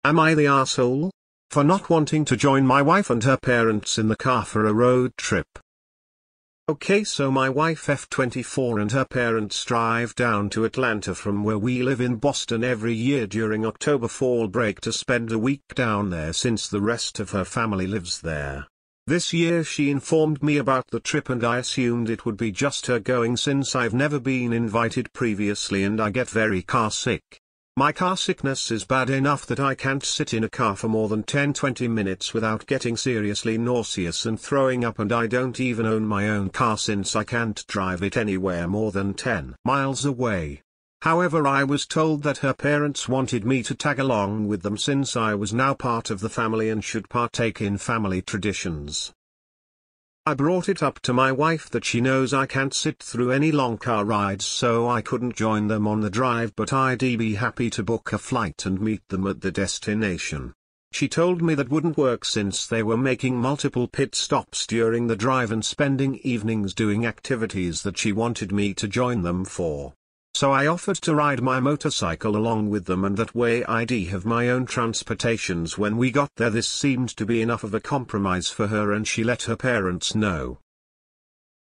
Am I the asshole? For not wanting to join my wife and her parents in the car for a road trip. Okay, so my wife F24 and her parents drive down to Atlanta from where we live in Boston every year during October fall break to spend a week down there since the rest of her family lives there. This year she informed me about the trip and I assumed it would be just her going since I've never been invited previously and I get very car sick. My car sickness is bad enough that I can't sit in a car for more than 10-20 minutes without getting seriously nauseous and throwing up, and I don't even own my own car since I can't drive it anywhere more than 10 miles away. However, I was told that her parents wanted me to tag along with them since I was now part of the family and should partake in family traditions. I brought it up to my wife that she knows I can't sit through any long car rides, so I couldn't join them on the drive, but I'd be happy to book a flight and meet them at the destination. She told me that wouldn't work since they were making multiple pit stops during the drive and spending evenings doing activities that she wanted me to join them for. So I offered to ride my motorcycle along with them, and that way I'd have my own transportations when we got there. This seemed to be enough of a compromise for her and she let her parents know.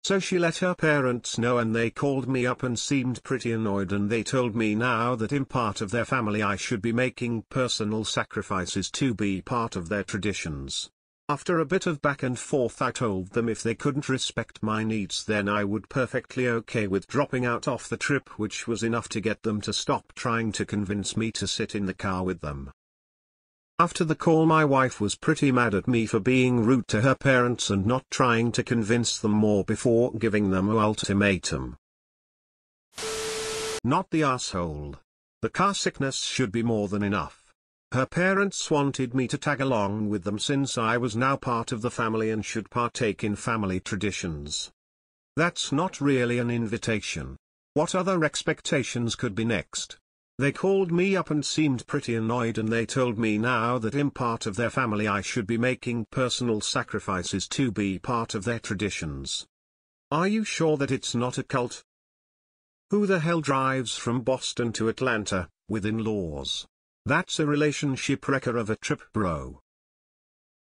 So she let her parents know and they called me up and seemed pretty annoyed, and they told me now that in part of their family I should be making personal sacrifices to be part of their traditions. After a bit of back and forth I told them if they couldn't respect my needs then I would perfectly okay with dropping out off the trip, which was enough to get them to stop trying to convince me to sit in the car with them. After the call my wife was pretty mad at me for being rude to her parents and not trying to convince them more before giving them an ultimatum. Not the asshole. The car sickness should be more than enough. Her parents wanted me to tag along with them since I was now part of the family and should partake in family traditions. That's not really an invitation. What other expectations could be next? They called me up and seemed pretty annoyed, and they told me now that in part of their family I should be making personal sacrifices to be part of their traditions. Are you sure that it's not a cult? Who the hell drives from Boston to Atlanta, with in-laws? That's a relationship wrecker of a trip, bro.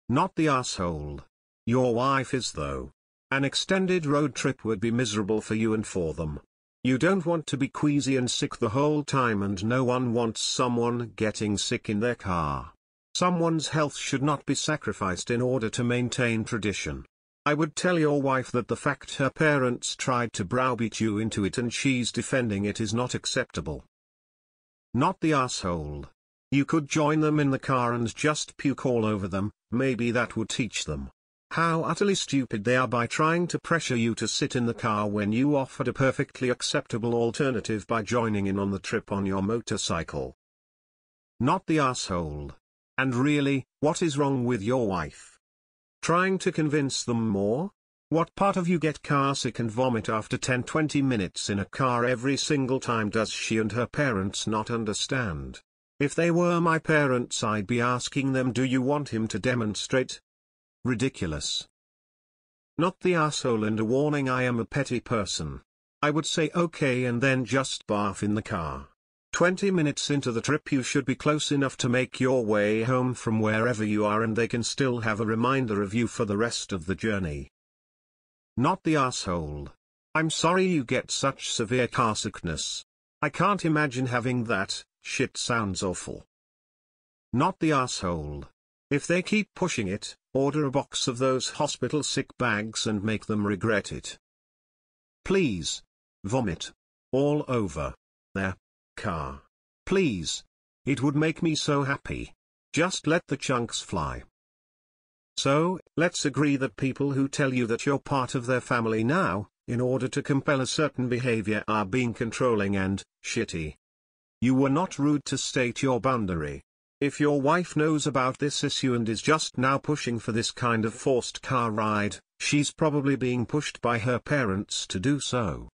Not the asshole. Your wife is though. An extended road trip would be miserable for you and for them. You don't want to be queasy and sick the whole time, and no one wants someone getting sick in their car. Someone's health should not be sacrificed in order to maintain tradition. I would tell your wife that the fact her parents tried to browbeat you into it and she's defending it is not acceptable. Not the asshole. You could join them in the car and just puke all over them. Maybe that would teach them how utterly stupid they are by trying to pressure you to sit in the car when you offered a perfectly acceptable alternative by joining in on the trip on your motorcycle. Not the asshole. And really, what is wrong with your wife? Trying to convince them more? What part of you get car sick and vomit after 10-20 minutes in a car every single time does she and her parents not understand? If they were my parents I'd be asking them, do you want him to demonstrate? Ridiculous. Not the asshole, and a warning, I am a petty person. I would say okay and then just barf in the car. 20 minutes into the trip you should be close enough to make your way home from wherever you are, and they can still have a reminder of you for the rest of the journey. Not the asshole. I'm sorry you get such severe car sickness. I can't imagine having that. Shit sounds awful. Not the asshole. If they keep pushing it, order a box of those hospital sick bags and make them regret it. Please. Vomit. All over their car. Please. It would make me so happy. Just let the chunks fly. So, let's agree that people who tell you that you're part of their family now, in order to compel a certain behavior, are being controlling and shitty. You were not rude to state your boundary. If your wife knows about this issue and is just now pushing for this kind of forced car ride, she's probably being pushed by her parents to do so.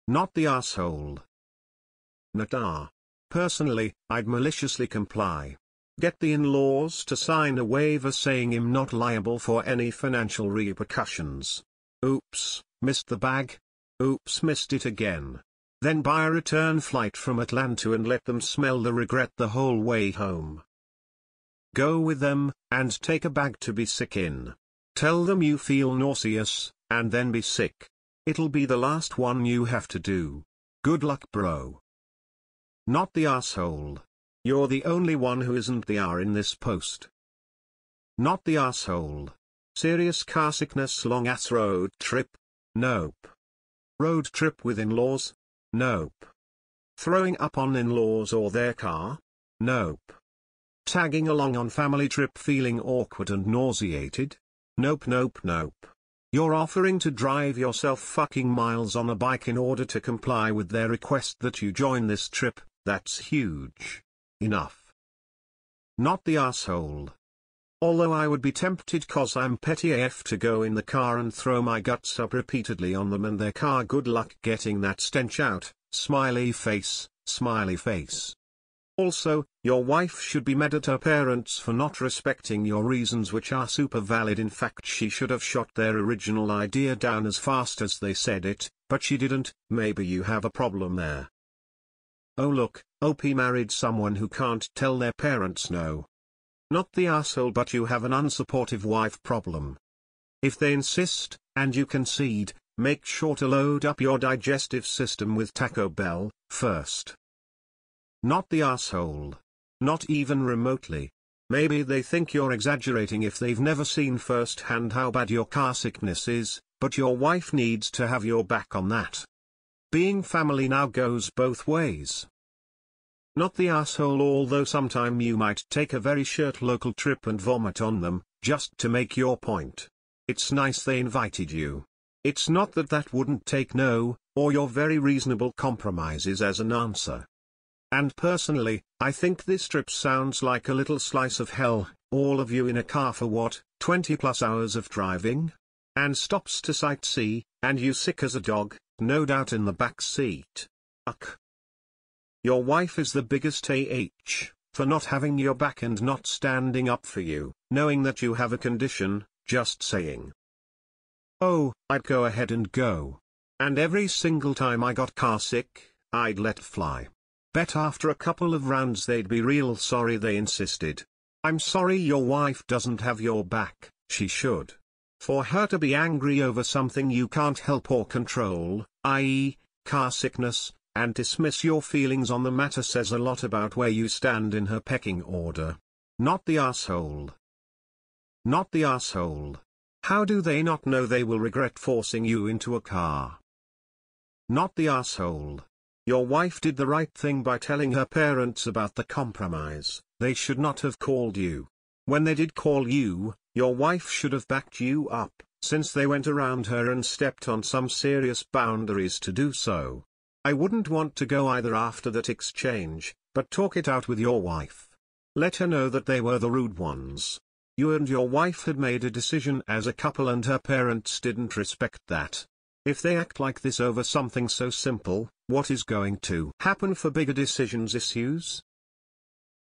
Not the asshole. Nata. Personally, I'd maliciously comply. Get the in-laws to sign a waiver saying I'm not liable for any financial repercussions. Oops, missed the bag. Oops, missed it again. Then buy a return flight from Atlanta and let them smell the regret the whole way home. go with them, and take a bag to be sick in. Tell them you feel nauseous, and then be sick. It'll be the last one you have to do. Good luck, bro. Not the asshole. You're the only one who isn't the R in this post. Not the asshole. Serious car sickness, long ass road trip? Nope. Road trip with in-laws? Nope. Throwing up on in-laws or their car? Nope. Tagging along on family trip feeling awkward and nauseated? Nope, nope, nope. You're offering to drive yourself fucking miles on a bike in order to comply with their request that you join this trip. That's huge. Enough. Not the asshole. Although I would be tempted cause I'm petty AF to go in the car and throw my guts up repeatedly on them and their car. Good luck getting that stench out, smiley face, smiley face. Also, your wife should be mad at her parents for not respecting your reasons, which are super valid. In fact, she should have shot their original idea down as fast as they said it, but she didn't. Maybe you have a problem there. Oh look, OP married someone who can't tell their parents no. Not the asshole, but you have an unsupportive wife problem. If they insist, and you concede, make sure to load up your digestive system with Taco Bell first. Not the asshole. Not even remotely. Maybe they think you're exaggerating if they've never seen firsthand how bad your car sickness is, but your wife needs to have your back on that. Being family now goes both ways. Not the asshole, although sometime you might take a very short local trip and vomit on them, just to make your point. It's nice they invited you. It's not that wouldn't take no, or your very reasonable compromises as an answer. And personally, I think this trip sounds like a little slice of hell, all of you in a car for what, 20 plus hours of driving? And stops to sightsee, and you sick as a dog, no doubt in the back seat. Ugh. Your wife is the biggest AH, for not having your back and not standing up for you, knowing that you have a condition, just saying. Oh, I'd go ahead and go. And every single time I got car sick, I'd let fly. Bet after a couple of rounds they'd be real sorry they insisted. I'm sorry your wife doesn't have your back, she should. For her to be angry over something you can't help or control, i.e., car sickness, and dismiss your feelings on the matter says a lot about where you stand in her pecking order. Not the asshole. Not the asshole. How do they not know they will regret forcing you into a car? Not the asshole. Your wife did the right thing by telling her parents about the compromise. They should not have called you. When they did call you, your wife should have backed you up, since they went around her and stepped on some serious boundaries to do so. I wouldn't want to go either after that exchange, but talk it out with your wife. Let her know that they were the rude ones. You and your wife had made a decision as a couple and her parents didn't respect that. If they act like this over something so simple, what is going to happen for bigger decisions issues?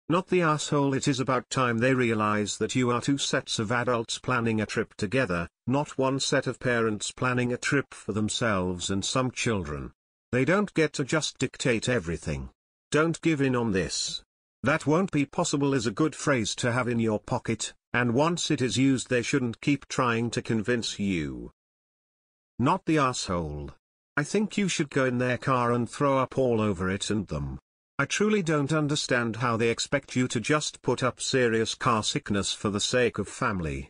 Not the asshole. It is about time they realize that you are two sets of adults planning a trip together, not one set of parents planning a trip for themselves and some children. They don't get to just dictate everything. Don't give in on this. That won't be possible is a good phrase to have in your pocket, and once it is used they shouldn't keep trying to convince you. Not the asshole. I think you should go in their car and throw up all over it and them. I truly don't understand how they expect you to just put up serious car sickness for the sake of family.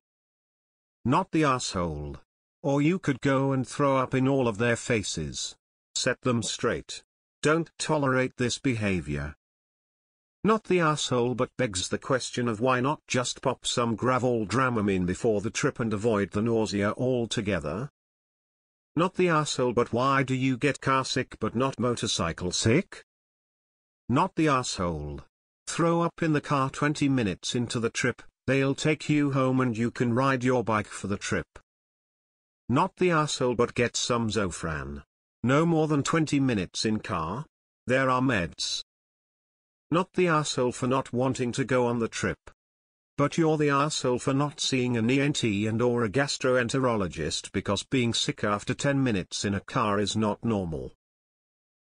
Not the asshole. Or you could go and throw up in all of their faces. Set them straight. Don't tolerate this behavior. Not the asshole, but begs the question of why not just pop some Gravol Dramamine before the trip and avoid the nausea altogether? Not the asshole, but why do you get car sick but not motorcycle sick? Not the asshole. Throw up in the car 20 minutes into the trip, they'll take you home and you can ride your bike for the trip. Not the asshole, but get some Zofran. No more than 20 minutes in car. There are meds. Not the asshole for not wanting to go on the trip. But you're the asshole for not seeing an ENT and or a gastroenterologist because being sick after 10 minutes in a car is not normal.